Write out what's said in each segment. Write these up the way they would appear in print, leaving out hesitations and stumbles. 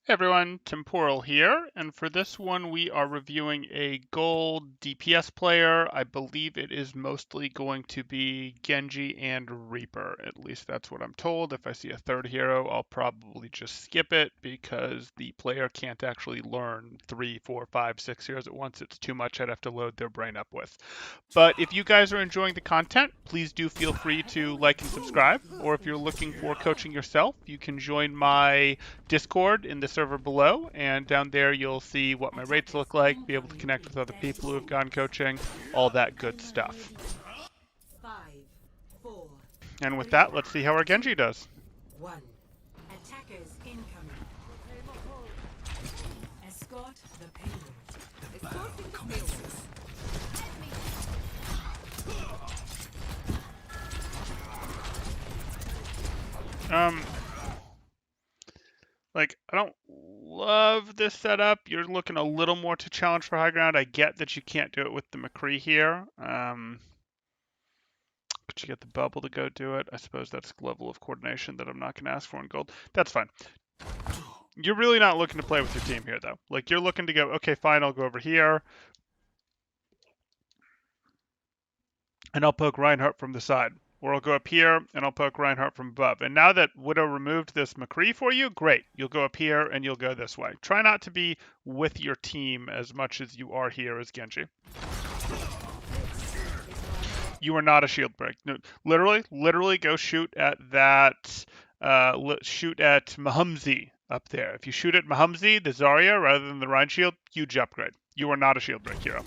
Hey everyone, Temporal here, and for this one we are reviewing a gold DPS player. I believe it is mostly going to be Genji and Reaper, at least that's what I'm told. If I see a third hero, I'll probably just skip it because the player can't actually learn 3, 4, 5, 6 heroes at once. It's too much I'd have to load their brain up with. But if you guys are enjoying the content, please do feel free to like and subscribe, or if you're looking for coaching yourself, you can join my Discord in the server below, and down there you'll see what my rates look like, be able to connect with other people who have gone coaching, all that good stuff. And with that, let's see how our Genji does. Attackers incoming. Escort the payload. Escorting the payload. I don't love this setup. You're looking a little more to challenge for high ground. I get that you can't do it with the McCree here. But you get the bubble to go do it. I suppose that's a level of coordination that I'm not going to ask for in gold. That's fine. You're really not looking to play with your team here, though. Like, you're looking to go, okay, fine, I'll go over here. And I'll poke Reinhardt from the side. Or I'll go up here, and I'll poke Reinhardt from above. And now that Widow removed this McCree for you, great. You'll go up here, and you'll go this way. Try not to be with your team as much as you are here as Genji. You are not a shield break. No, literally go shoot at that, shoot at Mahumzi up there. If you shoot at Mahumzi, the Zarya, rather than the Rein shield, huge upgrade. You are not a shield break hero.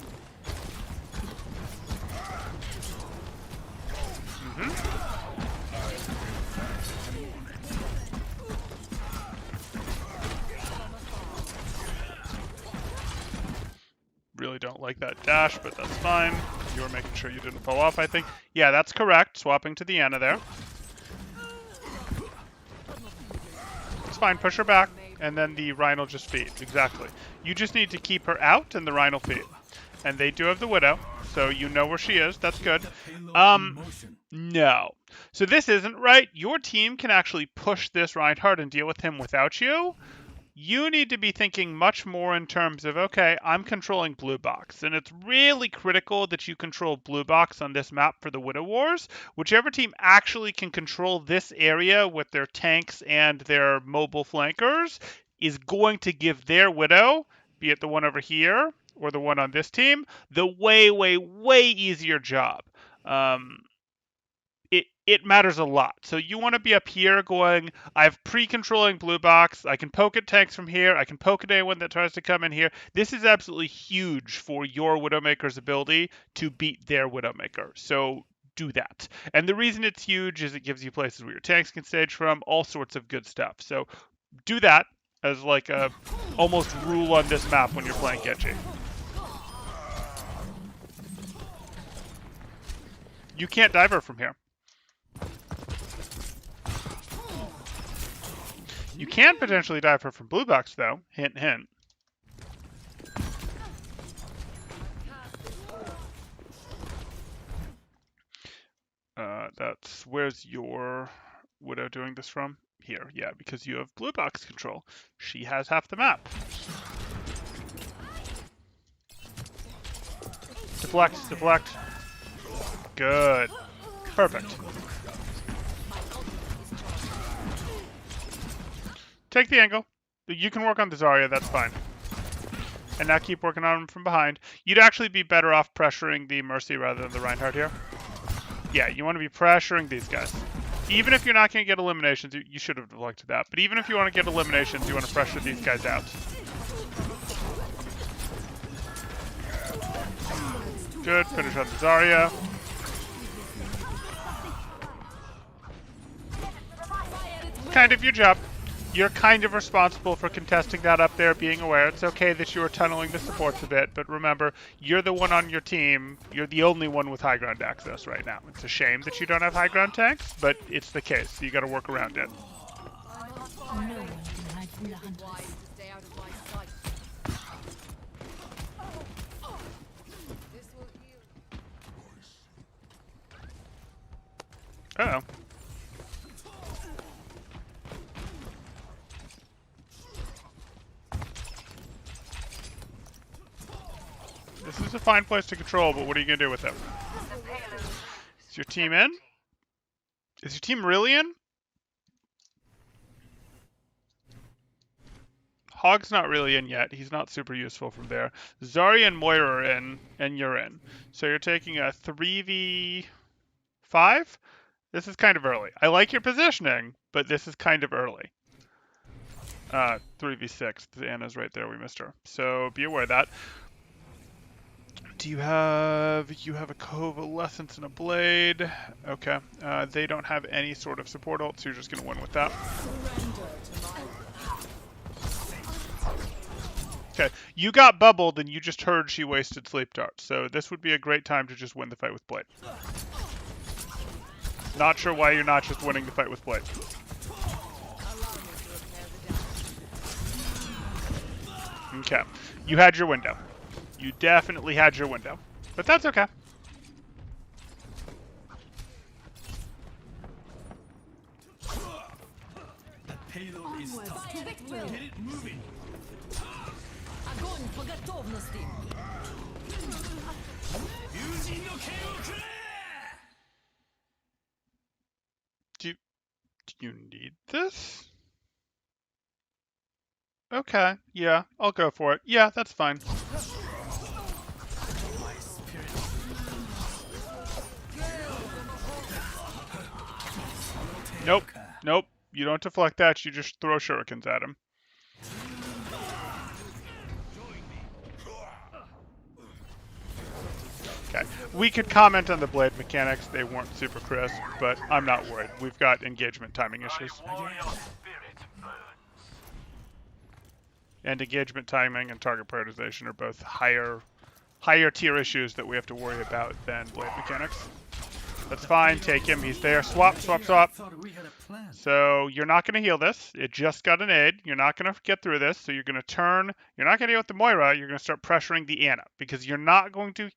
Really don't like that dash, but that's fine. You were making sure you didn't fall off, I think. Yeah, that's correct. Swapping to the Ana there. It's fine. Push her back, and then the Rein will just feed. Exactly. You just need to keep her out, and the Rein will feed. And they do have the Widow, so you know where she is. That's good. No. So this isn't right. Your team can actually push this Reinhardt and deal with him without you. You need to be thinking much more in terms of, okay, I'm controlling blue box, and it's really critical that you control blue box on this map for the Widow Wars. Whichever team actually can control this area with their tanks and their mobile flankers is going to give their Widow, be it the one over here or the one on this team, the way easier job. It matters a lot. So you want to be up here going, I have pre-controlling blue box, I can poke at tanks from here, I can poke at anyone that tries to come in here. This is absolutely huge for your Widowmaker's ability to beat their Widowmaker. So do that. And the reason it's huge is it gives you places where your tanks can stage from, all sorts of good stuff. So do that as like a almost rule on this map when you're playing Genji. You can't dive her from here. You can potentially dive her from blue box, though. Hint, hint. Where's your Widow doing this from? Here, yeah, because you have blue box control. She has half the map. Deflect, deflect. Good. Perfect. Take the angle. You can work on the Zarya, that's fine. And now keep working on him from behind. You'd actually be better off pressuring the Mercy rather than the Reinhardt here. Yeah, you want to be pressuring these guys. Even if you're not going to get eliminations, you should have deflected that. But even if you want to get eliminations, you want to pressure these guys out. Good, finish on the Zarya. Kind of your job. You're kind of responsible for contesting that up there, being aware. It's okay that you are tunneling the supports a bit, but remember, you're the one on your team. You're the only one with high ground access right now. It's a shame that you don't have high ground tanks, but it's the case. So you got to work around it. Uh-oh. This is a fine place to control, but what are you going to do with it? Is your team in? Is your team really in? Hog's not really in yet. He's not super useful from there. Zarya and Moira are in, and you're in. So you're taking a 3v5? This is kind of early. I like your positioning, but this is kind of early. 3v6. Anna's right there. We missed her. So be aware of that. Do you have a Covalescence and a Blade? Okay. They don't have any sort of support ult, so you're just going to win with that. Okay, you got bubbled and you just heard she wasted sleep dart, so this would be a great time to just win the fight with Blade. Not sure why you're not just winning the fight with Blade. Okay, you had your window. You definitely had your window, but that's okay. The payload is stopped. Get it moving. Do you need this? Okay, yeah, I'll go for it. Yeah, that's fine. Nope, nope. You don't deflect that, you just throw shurikens at him. Okay, we could comment on the blade mechanics. They weren't super crisp, but I'm not worried. We've got engagement timing issues. And engagement timing and target prioritization are both higher tier issues that we have to worry about than blade mechanics. That's fine, take him, he's there. Swap, swap, swap. So you're not going to heal this. It just got an aid. You're not going to get through this. So you're going to turn. You're not going to deal with the Moira. You're going to start pressuring the Anna because you're not going to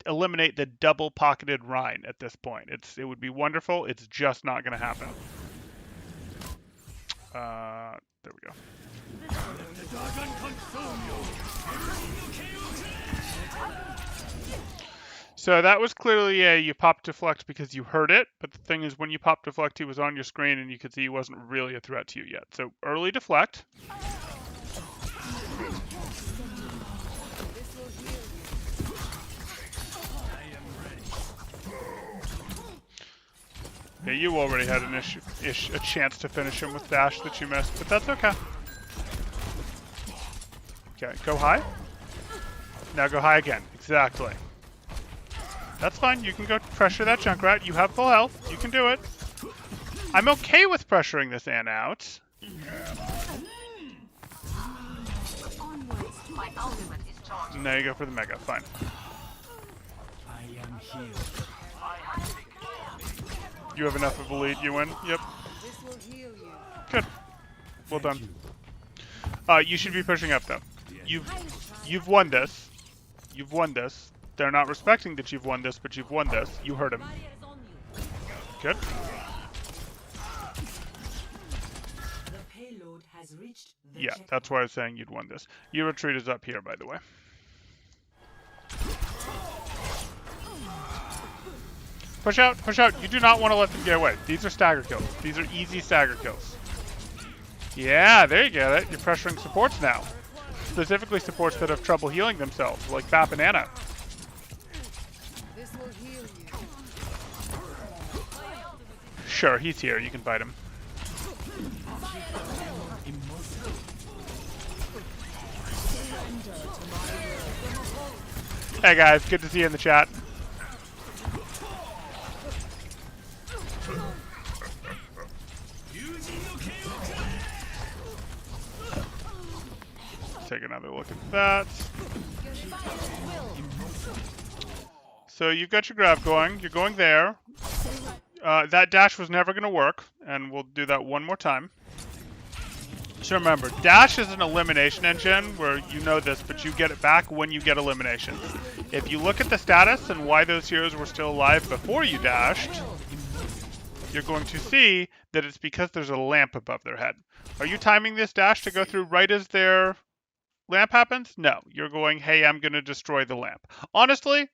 eliminate the double-pocketed Rein at this point. It would be wonderful. It's just not going to happen. There we go. So that was clearly you popped deflect because you heard it, but the thing is when you popped deflect he was on your screen and you could see he wasn't really a threat to you yet. So early deflect. Yeah, you already had a chance to finish him with dash that you missed, but that's okay. Okay, go high. Now go high again. Exactly. That's fine. You can go pressure that Junkrat. You have full health. You can do it. I'm okay with pressuring this Anna out. Now you go for the Mega. Fine. You have enough of a lead. You win. Yep. Good. Well done. You should be pushing up though. You've won this. You've won this. They're not respecting that you've won this, but you've won this. You heard him. Good. Yeah, that's why I was saying you'd won this. Your retreat is up here, by the way. Push out, push out. You do not want to let them get away. These are stagger kills. These are easy stagger kills. Yeah, there you get it. You're pressuring supports now. Specifically supports that have trouble healing themselves, like Bap and Anna. Sure, he's here. You can fight him. Hey guys, good to see you in the chat. Take another look at that. So you've got your grab going. You're going there. That dash was never going to work, and we'll do that one more time. So remember, dash is an elimination engine where you know this, but you get it back when you get eliminations. If you look at the status and why those heroes were still alive before you dashed, you're going to see that it's because there's a lamp above their head. Are you timing this dash to go through right as they're lamp happens? No. You're going, hey, I'm going to destroy the lamp. Honestly,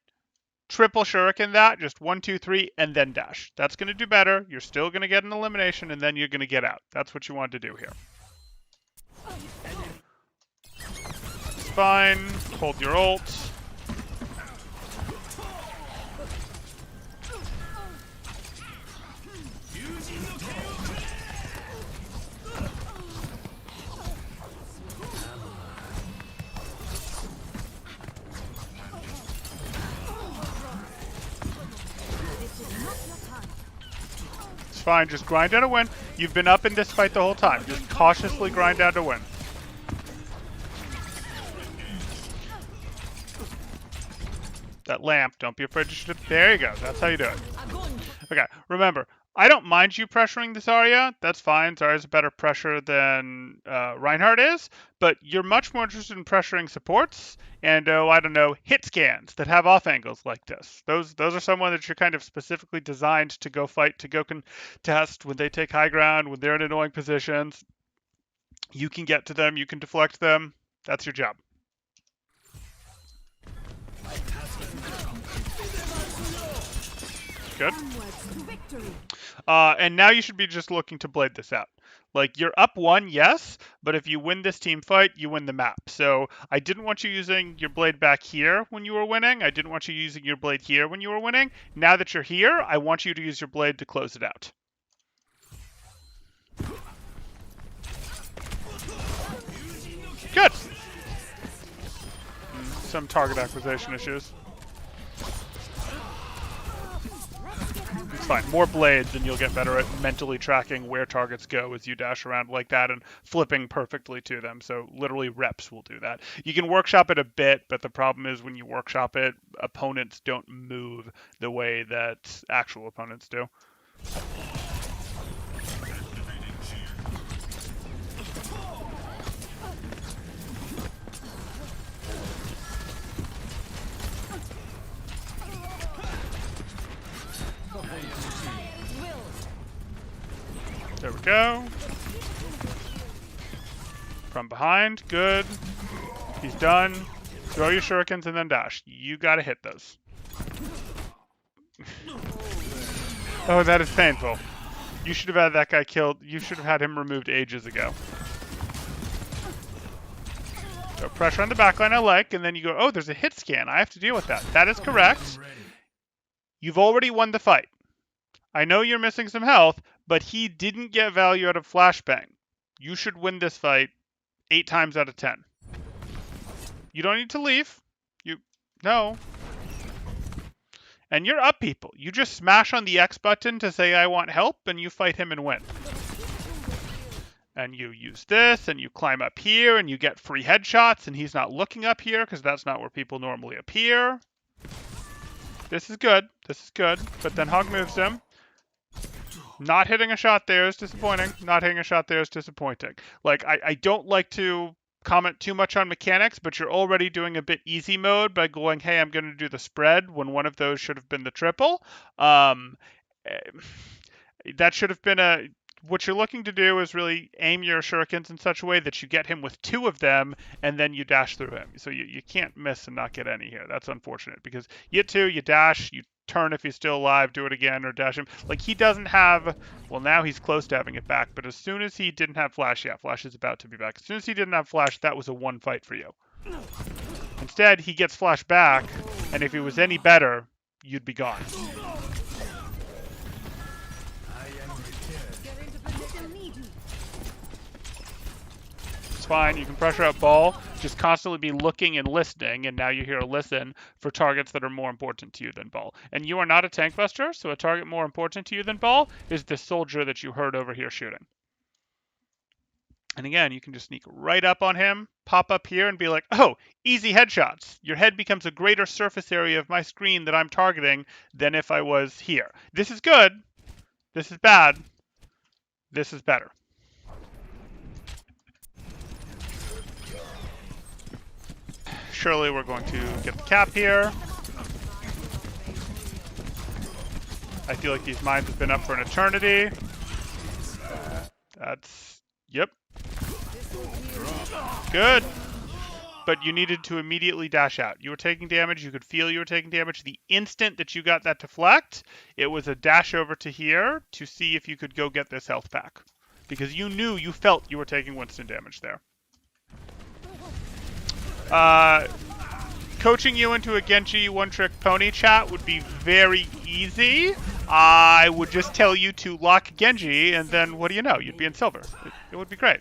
triple shuriken that, just 1, 2, 3, and then dash. That's going to do better. You're still going to get an elimination, and then you're going to get out. That's what you want to do here. It's fine. Hold your ult. Fine, just grind out a win. You've been up in this fight the whole time. Just cautiously grind out a win. That lamp, don't be afraid to shoot it. There you go. That's how you do it. Okay, remember, I don't mind you pressuring this Zarya. That's fine. Zarya's a better pressure than Reinhardt is, but you're much more interested in pressuring supports and, I don't know, hit scans that have off angles like this. Those are someone that you're kind of specifically designed to go fight, to go contest when they take high ground, when they're in annoying positions. You can get to them, you can deflect them. That's your job. Good. And now you should be just looking to blade this out. Like, you're up 1, yes, but if you win this team fight, you win the map. So I didn't want you using your blade back here when you were winning. I didn't want you using your blade here when you were winning. Now that you're here, I want you to use your blade to close it out. Good. Some target acquisition issues. It's fine. More blades and you'll get better at mentally tracking where targets go as you dash around like that and flipping perfectly to them. So literally reps will do that. You can workshop it a bit, but the problem is when you workshop it, opponents don't move the way that actual opponents do. There we go. From behind, good. He's done. Throw your shurikens and then dash. You gotta hit those. Oh, that is painful. You should have had that guy killed. You should have had him removed ages ago. So pressure on the backline I like, and then you go, oh, there's a hit scan. I have to deal with that. That is correct. You've already won the fight. I know you're missing some health, but he didn't get value out of flashbang. You should win this fight 8 times out of 10. You don't need to leave. No. And you're up, people. You just smash on the X button to say I want help, and you fight him and win. And you use this, and you climb up here, and you get free headshots, and he's not looking up here, because that's not where people normally appear. This is good. This is good. But then Hog moves him. Not hitting a shot there is disappointing. Not hitting a shot there is disappointing. Like, I don't like to comment too much on mechanics, but you're already doing a bit easy mode by going, hey, I'm going to do the spread when one of those should have been the triple. That should have been what you're looking to do is really aim your shurikens in such a way that you get him with 2 of them, and then you dash through him. So you can't miss and not get any here. That's unfortunate, because you get 2, you dash, you turn if he's still alive, do it again, or dash him. Like, he doesn't have... Well, now he's close to having it back, but as soon as he didn't have flash, yeah, flash is about to be back. As soon as he didn't have flash, that was a 1 fight for you. Instead, he gets flash back, and if he was any better, you'd be gone. It's fine. You can pressure up ball. Just constantly be looking and listening, and now you're here to listen for targets that are more important to you than ball. And you are not a tank buster, so a target more important to you than ball is the soldier that you heard over here shooting. And again, you can just sneak right up on him, pop up here, and be like, oh, easy headshots. Your head becomes a greater surface area of my screen that I'm targeting than if I was here. This is good. This is bad. This is better. Surely we're going to get the cap here. I feel like these mines have been up for an eternity. That's... Yep. Good. but you needed to immediately dash out. You were taking damage. You could feel you were taking damage. The instant that you got that deflect, it was a dash over to here to see if you could go get this health pack. Because you felt you were taking Winston damage there. Coaching you into a Genji one-trick pony chat would be very easy. I would just tell you to lock Genji, and then what do you know? You'd be in silver. It would be great.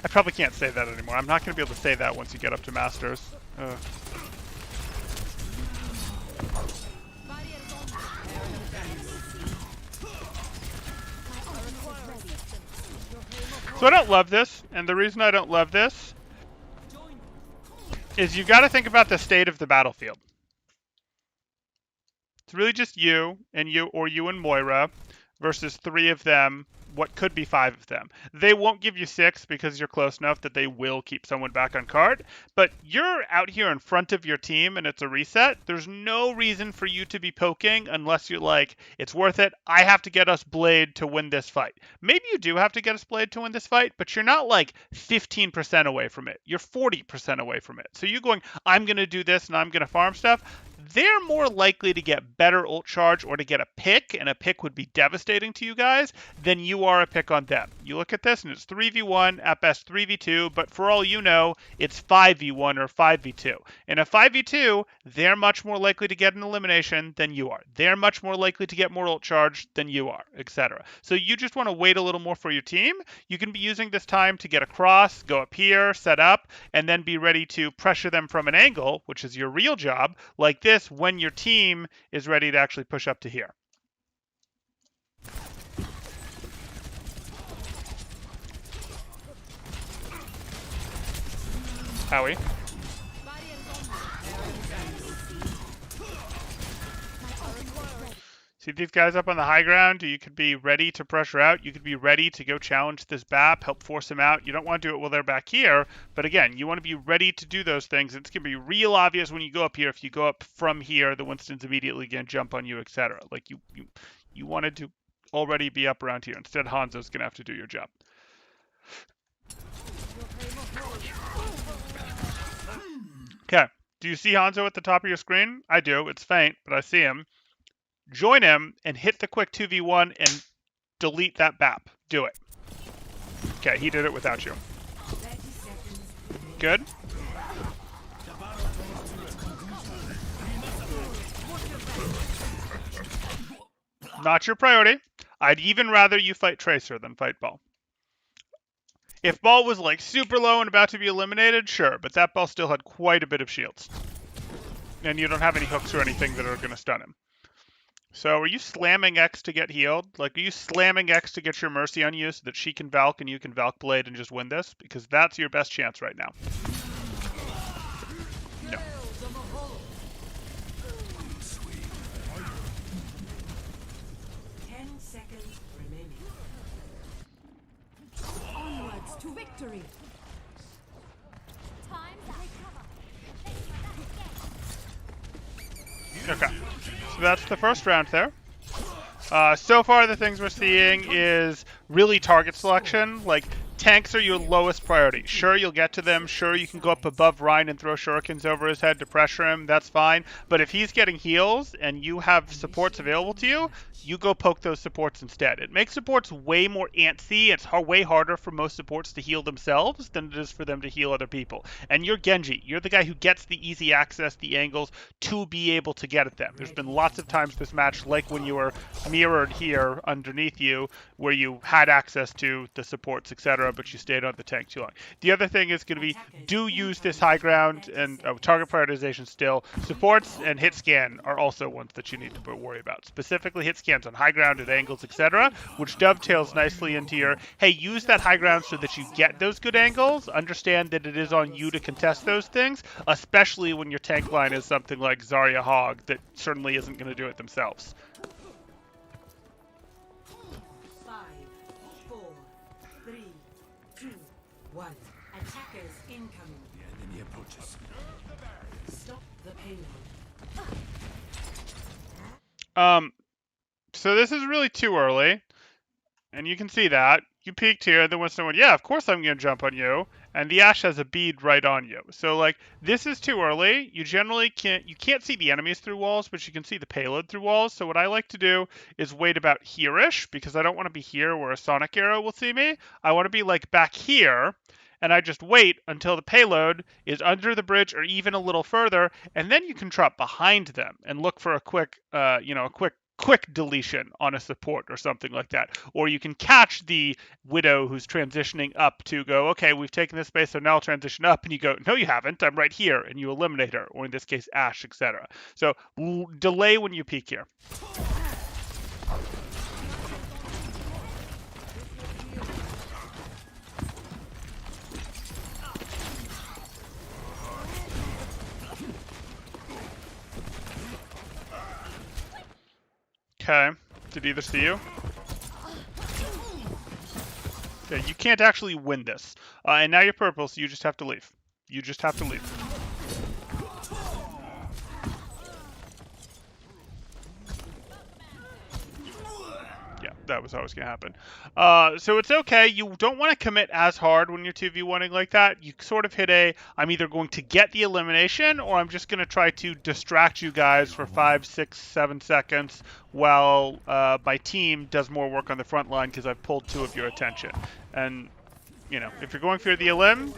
I probably can't say that anymore. I'm not going to be able to say that once you get up to Masters. So I don't love this, and the reason I don't love this is you've got to think about the state of the battlefield. It's really just you and Moira versus 3 of them, what could be 5 of them. They won't give you 6 because you're close enough that they will keep someone back on card, but you're out here in front of your team and it's a reset. There's no reason for you to be poking unless you're like, it's worth it. I have to get us Blade to win this fight. Maybe you do have to get us Blade to win this fight, but you're not like 15% away from it. You're 40% away from it. So you going, I'm going to do this and I'm going to farm stuff. They're more likely to get better ult charge or to get a pick, and a pick would be devastating to you guys, than you are a pick on them. You look at this, and it's 3v1, at best 3v2, but for all you know, it's 5v1 or 5v2. In a 5v2, they're much more likely to get an elimination than you are. They're much more likely to get more ult charge than you are, etc. So you just want to wait a little more for your team. You can be using this time to get across, go up here, set up, and then be ready to pressure them from an angle, which is your real job, like this, when your team is ready to actually push up to here. Howie. See these guys up on the high ground? You could be ready to pressure out. You could be ready to go challenge this BAP, help force him out. You don't want to do it while they're back here. But again, you want to be ready to do those things. It's going to be real obvious when you go up here. If you go up from here, the Winston's immediately going to jump on you, etc. Like you wanted to already be up around here. Instead, Hanzo's going to have to do your job. Okay. Do you see Hanzo at the top of your screen? I do. It's faint, but I see him. Join him and hit the quick 2v1 and delete that BAP. Do it. Okay, he did it without you. Good. Not your priority. I'd even rather you fight Tracer than fight Ball. If Ball was like super low and about to be eliminated, sure, but that Ball still had quite a bit of shields. And you don't have any hooks or anything that are going to stun him. So are you slamming X to get healed? Like, are you slamming X to get your Mercy on you so that she can Valk and you can Valk Blade and just win this? Because that's your best chance right now. No. Onwards to victory. Okay. So that's the first round there. So far, the things we're seeing is really target selection. Like, tanks are your lowest priority. Sure, you'll get to them. Sure, you can go up above Ryan and throw shurikens over his head to pressure him. That's fine. But if he's getting heals and you have supports available to you, you go poke those supports instead. It makes supports way more antsy. It's way harder for most supports to heal themselves than it is for them to heal other people. And you're Genji. You're the guy who gets the easy access, the angles, to be able to get at them. There's been lots of times this match, like when you were mirrored here underneath you, where you had access to the supports, etc., but you stayed on the tank too long. The other thing is going to be, do use this high ground and target prioritization still. Supports and hit scan are also ones that you need to worry about. Specifically hit scans on high ground at angles, etc., which dovetails nicely into your, hey, use that high ground so that you get those good angles. Understand that it is on you to contest those things, especially when your tank line is something like Zarya Hog that certainly isn't going to do it themselves. 5, 4, 3, 2, 1. Attackers incoming. The enemy approaches. Stop the payload. So this is really too early. And you can see that. You peeked here, then Winston went, yeah, of course I'm going to jump on you. And the Ashe has a bead right on you. So, like, this is too early. You generally can't see the enemies through walls, but you can see the payload through walls. So what I like to do is wait about here-ish, because I don't want to be here where a sonic arrow will see me. I want to be, like, back here. And I just wait until the payload is under the bridge or even a little further, and then you can drop behind them and look for a quick, quick deletion on a support or something like that. Or you can catch the Widow who's transitioning up to go, okay, we've taken this space, so now I'll transition up, and you go, no, you haven't, I'm right here, and you eliminate her, or in this case, Ashe, etc. So delay when you peek here. Okay, did either see you? Okay, you can't actually win this. And now you're purple, so you just have to leave. You just have to leave. Yeah, that was always going to happen. So it's okay. You don't want to commit as hard when you're 2v1ing like that. You sort of hit I'm either going to get the elimination, or I'm just going to try to distract you guys for 5, 6, 7 seconds while my team does more work on the front line because I've pulled 2 of your attention. And, you know, if you're going for the elim,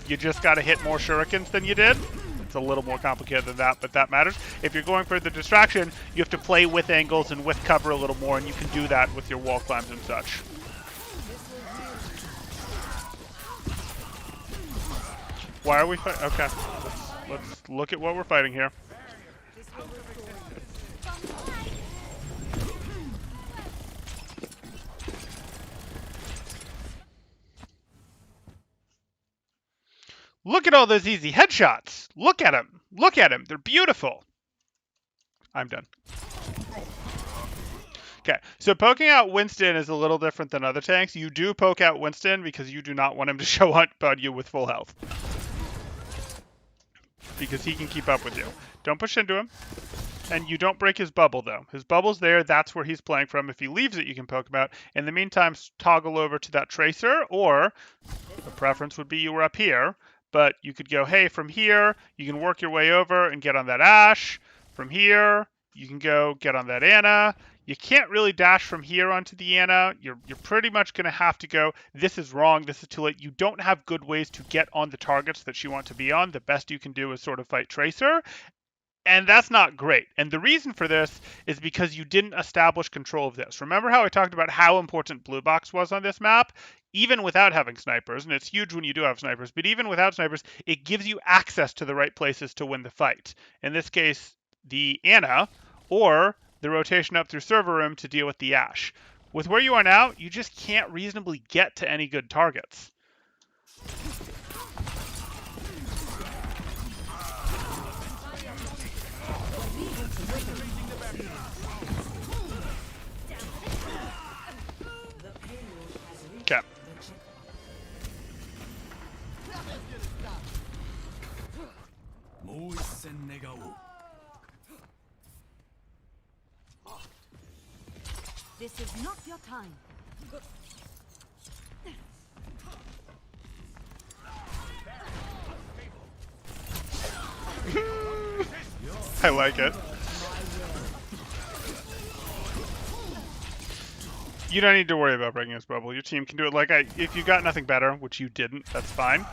you just got to hit more shurikens than you did. It's a little more complicated than that, but that matters. If you're going for the distraction, you have to play with angles and with cover a little more, and you can do that with your wall climbs and such. Why are we fighting? Okay, let's look at what we're fighting here. Look at all those easy headshots. Look at them. Look at them. They're beautiful. I'm done. Okay, so poking out Winston is a little different than other tanks. You do poke out Winston because you do not want him to show up on you with full health. Because he can keep up with you. Don't push into him. And you don't break his bubble, though. His bubble's there. That's where he's playing from. If he leaves it, you can poke him out. In the meantime, toggle over to that tracer, or the preference would be you were up here. But you could go, hey, from here, you can work your way over and get on that Ashe. From here, you can go get on that Ana. You can't really dash from here onto the Ana. You're pretty much going to have to go, this is wrong, this is too late. You don't have good ways to get on the targets that you want to be on. The best you can do is sort of fight Tracer. And that's not great. And the reason for this is because you didn't establish control of this. Remember how I talked about how important Blue Box was on this map? Even without having snipers, and it's huge when you do have snipers, but even without snipers, it gives you access to the right places to win the fight. In this case, the Ana, or the rotation up through server room to deal with the Ashe. With where you are now, you just can't reasonably get to any good targets. Okay. This is not your time. I like it. You don't need to worry about breaking his bubble. Your team can do it. Like if you got nothing better, which you didn't, that's fine.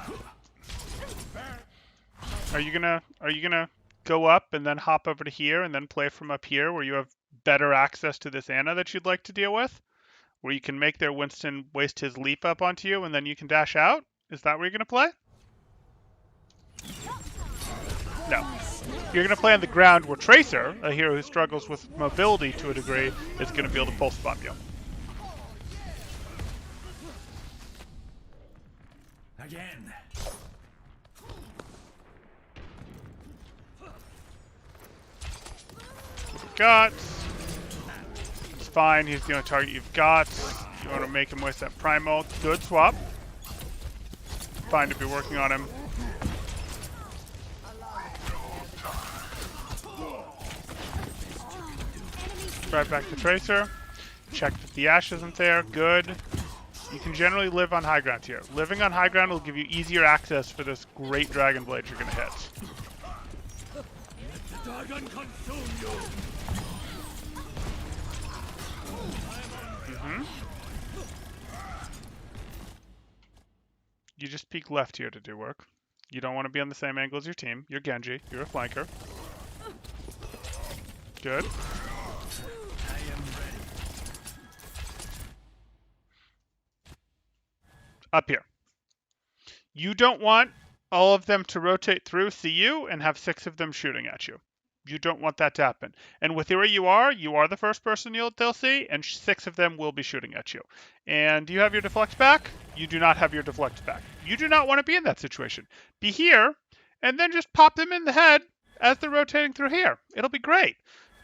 Are you gonna go up and then hop over to here and then play from up here where you have better access to this Ana that you'd like to deal with? Where you can make their Winston waste his leap up onto you and then you can dash out? Is that where you're gonna play? No. You're gonna play on the ground where Tracer, a hero who struggles with mobility to a degree, is gonna be able to pulse bomb you. Again. Got. It's fine. He's the only target you've got. You want to make him waste that primal. Good swap. Fine to be working on him. Drive back the Tracer. Check that the Ash isn't there. Good. You can generally live on high ground here. Living on high ground will give you easier access for this great Dragon Blade you're going to hit. Dragon consume you. You just peek left here to do work. You don't want to be on the same angle as your team. You're Genji. You're a flanker. Good. I am ready. Up here. You don't want all of them to rotate through, see you, and have 6 of them shooting at you. You don't want that to happen. And with where you are the first person they'll see, and 6 of them will be shooting at you. And do you have your deflect back? You do not have your deflect back. You do not want to be in that situation. Be here, and then just pop them in the head as they're rotating through here. It'll be great.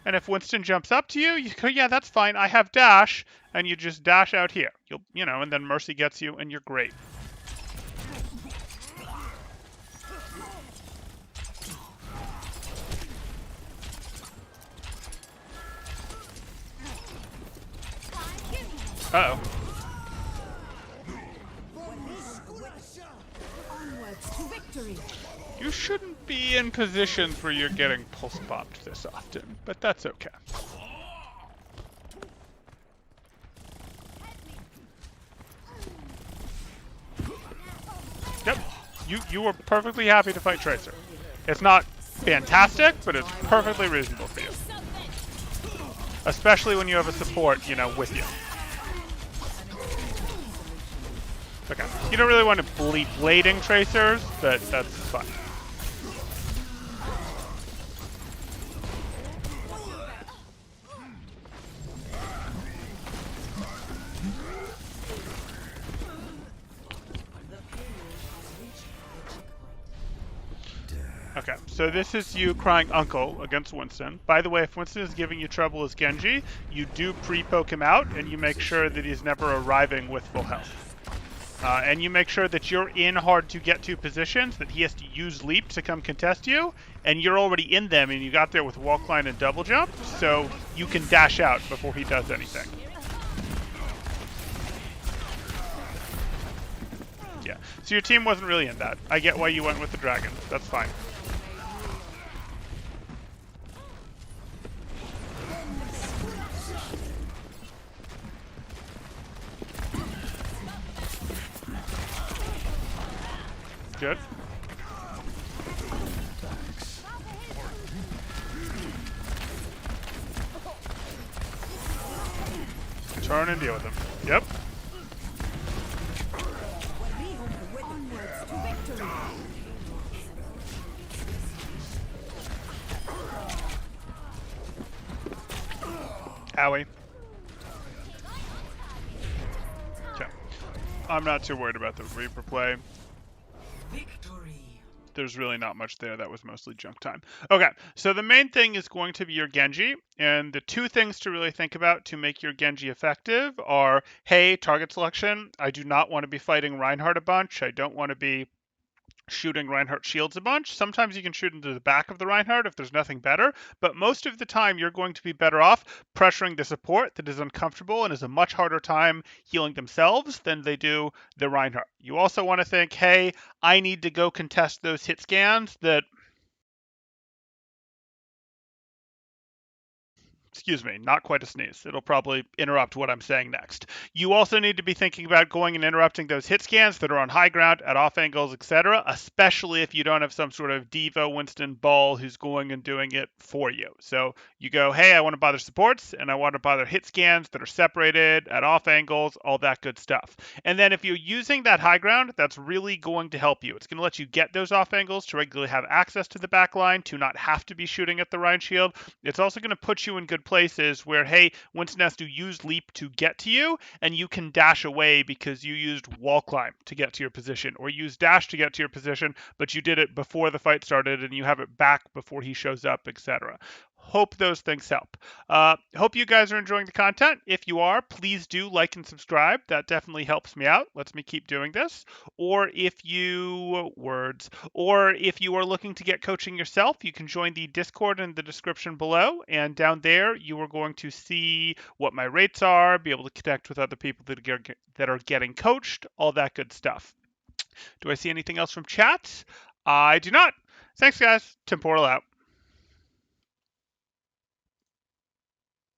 And if Winston jumps up to you, you go, yeah, that's fine. I have dash, and you just dash out here. And then Mercy gets you, and you're great. Uh-oh. Onwards to victory. You shouldn't be in positions where you're getting pulse popped this often, but that's okay. Yep. You were perfectly happy to fight Tracer. It's not fantastic, but it's perfectly reasonable for you. Especially when you have a support, with you. Okay. You don't really want to blading Tracers, but that's fine. Okay, so this is you crying uncle against Winston. By the way, if Winston is giving you trouble as Genji, you do pre-poke him out, and you make sure that he's never arriving with full health. And you make sure that you're in hard-to-get-to positions, that he has to use leap to come contest you, and you're already in them, and you got there with walk line and double jump, so you can dash out before he does anything. Yeah, so your team wasn't really in that. I get why you went with the dragon. That's fine. Good. Turn and deal with him. Yep. Owie. Okay. I'm not too worried about the Reaper play. There's really not much there. That was mostly junk time. Okay, so the main thing is going to be your Genji, and the 2 things to really think about to make your Genji effective are, hey, target selection. I do not want to be fighting Reinhardt a bunch. I don't want to be shooting Reinhardt shields a bunch. Sometimes you can shoot into the back of the Reinhardt if there's nothing better, but most of the time you're going to be better off pressuring the support that is uncomfortable and is a much harder time healing themselves than they do the Reinhardt. You also want to think, hey, I need to go contest those hit scans that... Excuse me, not quite a sneeze. It'll probably interrupt what I'm saying next. You also need to be thinking about going and interrupting those hit scans that are on high ground, at off angles, etc., especially if you don't have some sort of diva Winston Ball who's going and doing it for you. So you go, hey, I want to bother supports, and I want to bother hit scans that are separated, at off angles, all that good stuff. And then if you're using that high ground, that's really going to help you. It's going to let you get those off angles to regularly have access to the back line, to not have to be shooting at the Rhine shield. It's also going to put you in good places where, hey, Winston has to use leap to get to you, and you can dash away because you used wall climb to get to your position, or use dash to get to your position, but you did it before the fight started and you have it back before he shows up, etc. hope those things help. Hope you guys are enjoying the content. If you are, please do like and subscribe. That definitely helps me out, lets me keep doing this. Or if you are looking to get coaching yourself, you can join the Discord in the description below. And down there, you are going to see what my rates are, be able to connect with other people that are getting coached, all that good stuff. Do I see anything else from chat? I do not. Thanks, guys. Tim Portal out.